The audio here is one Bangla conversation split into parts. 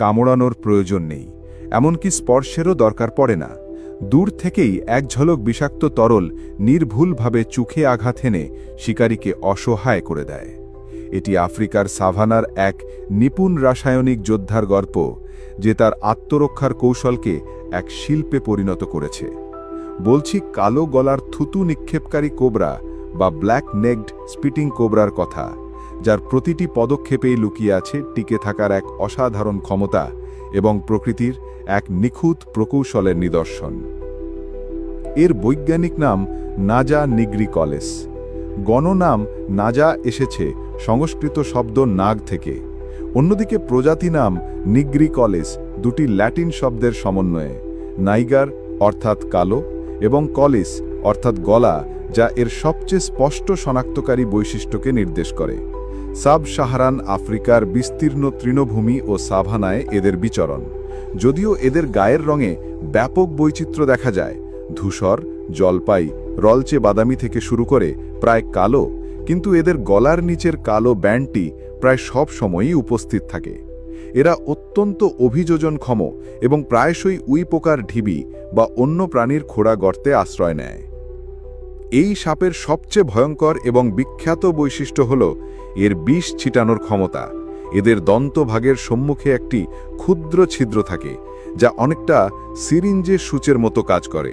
কামড়ানোর প্রয়োজন নেই, এমনকি স্পর্শেরও দরকার পড়ে না। দূর থেকেই এক ঝলক বিষাক্ত তরল নির্ভুলভাবে চোখে আঘাত হেনে শিকারীকে অসহায় করে দেয়। এটি আফ্রিকার সাভানার এক নিপুণ রাসায়নিক যোদ্ধার গল্প, যে তার আত্মরক্ষার কৌশলকে এক শিল্পে পরিণত করেছে। বলছি কালো গলার থুতু নিক্ষেপকারী কোবরা বা ব্ল্যাক নেকড স্পিটিং কোবরার কথা, যার প্রতিটি পদক্ষেপেই লুকিয়ে আছে টিকে থাকার এক অসাধারণ ক্ষমতা এবং প্রকৃতির এক নিখুঁত প্রকৌশলের নিদর্শন। এর বৈজ্ঞানিক নাম নাজা নিগ্রিকলেস। গণনাম নাজা এসেছে সংস্কৃত শব্দ নাগ থেকে। অন্যদিকে প্রজাতি নাম নিগ্রিকলেস দুটি ল্যাটিন শব্দের সমন্বয়ে, নাইগার অর্থাৎ কালো এবং কলিস অর্থাৎ গলা, যা এর সবচেয়ে স্পষ্ট শনাক্তকারী বৈশিষ্ট্যকে নির্দেশ করে। সাব সাহারান আফ্রিকার বিস্তীর্ণ তৃণভূমি ও সাভানায় এদের বিচরণ। যদিও এদের গায়ের রঙে ব্যাপক বৈচিত্র্য দেখা যায়, ধূসর, জলপাই, রলচে বাদামি থেকে শুরু করে প্রায় কালো, কিন্তু এদের গলার নিচের কালো ব্যান্ডটি প্রায় সব সময়ই উপস্থিত থাকে। এরা অত্যন্ত অভিযোজনক্ষম এবং প্রায়শই উই পোকার ঢিবি বা অন্য প্রাণীর খোঁড়া গর্তে আশ্রয় নেয়। এই সাপের সবচেয়ে ভয়ঙ্কর এবং বিখ্যাত বৈশিষ্ট্য হল এর বিষ ছিটানোর ক্ষমতা। এদের দন্তভাগের সম্মুখে একটি ক্ষুদ্র ছিদ্র থাকে, যা অনেকটা সিরিঞ্জের সূচের মতো কাজ করে।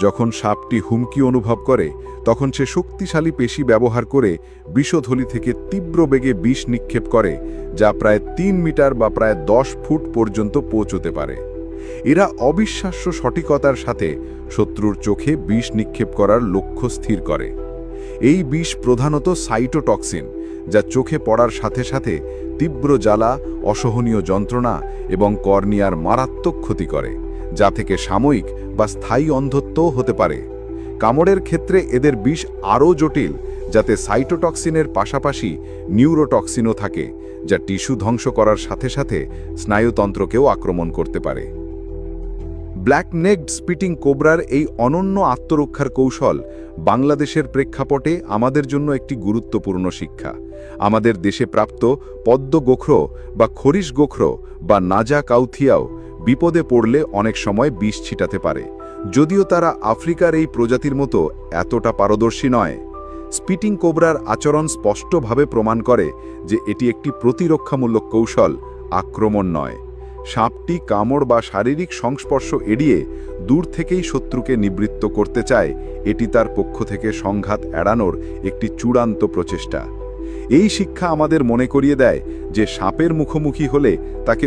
যখন সাপটি হুমকি অনুভব করে, তখন সে শক্তিশালী পেশি ব্যবহার করে বিষথলি থেকে তীব্র বেগে বিষ নিক্ষেপ করে, যা প্রায় ৩ মিটার বা প্রায় ১০ ফুট পর্যন্ত পৌঁছতে পারে। এরা অবিশ্বাস্য সঠিকতার সাথে শত্রুর চোখে বিষ নিক্ষেপ করার লক্ষ্য স্থির করে। এই বিষ প্রধানত সাইটোটক্সিন, যা চোখে পড়ার সাথে সাথে তীব্র জ্বালা, অসহনীয় যন্ত্রণা এবং কর্নিয়ার মারাত্মক ক্ষতি করে, যা থেকে সাময়িক বা স্থায়ী অন্ধত্বও হতে পারে। কামড়ের ক্ষেত্রে এদের বিষ আরও জটিল, যাতে সাইটোটক্সিনের পাশাপাশি নিউরোটক্সিনও থাকে, যা টিস্যু ধ্বংস করার সাথে সাথে স্নায়ুতন্ত্রকেও আক্রমণ করতে পারে। ব্ল্যাক নেকড স্পিটিং কোবরার এই অনন্য আত্মরক্ষার কৌশল বাংলাদেশের প্রেক্ষাপটে আমাদের জন্য একটি গুরুত্বপূর্ণ শিক্ষা। আমাদের দেশে প্রাপ্ত পদ্ম গোখরো বা খরিশ গোখরো বা নাজা কাউথিয়াও বিপদে পড়লে অনেক সময় বিষ ছিটাতে পারে, যদিও তারা আফ্রিকার এই প্রজাতির মতো এতটা পারদর্শী নয়। স্পিটিং কোবরার আচরণ স্পষ্টভাবে প্রমাণ করে যে এটি একটি প্রতিরক্ষামূলক কৌশল, আক্রমণ নয়। সাপটি কামড় বা শারীরিক সংস্পর্শ এড়িয়ে দূর থেকেই শত্রুকে নিবৃত্ত করতে চায়। এটি তার পক্ষ থেকে সংঘাত এড়ানোর একটি চূড়ান্ত প্রচেষ্টা। এই শিক্ষা আমাদের মনে করিয়ে দেয় যে সাপের মুখোমুখি হলে তাকে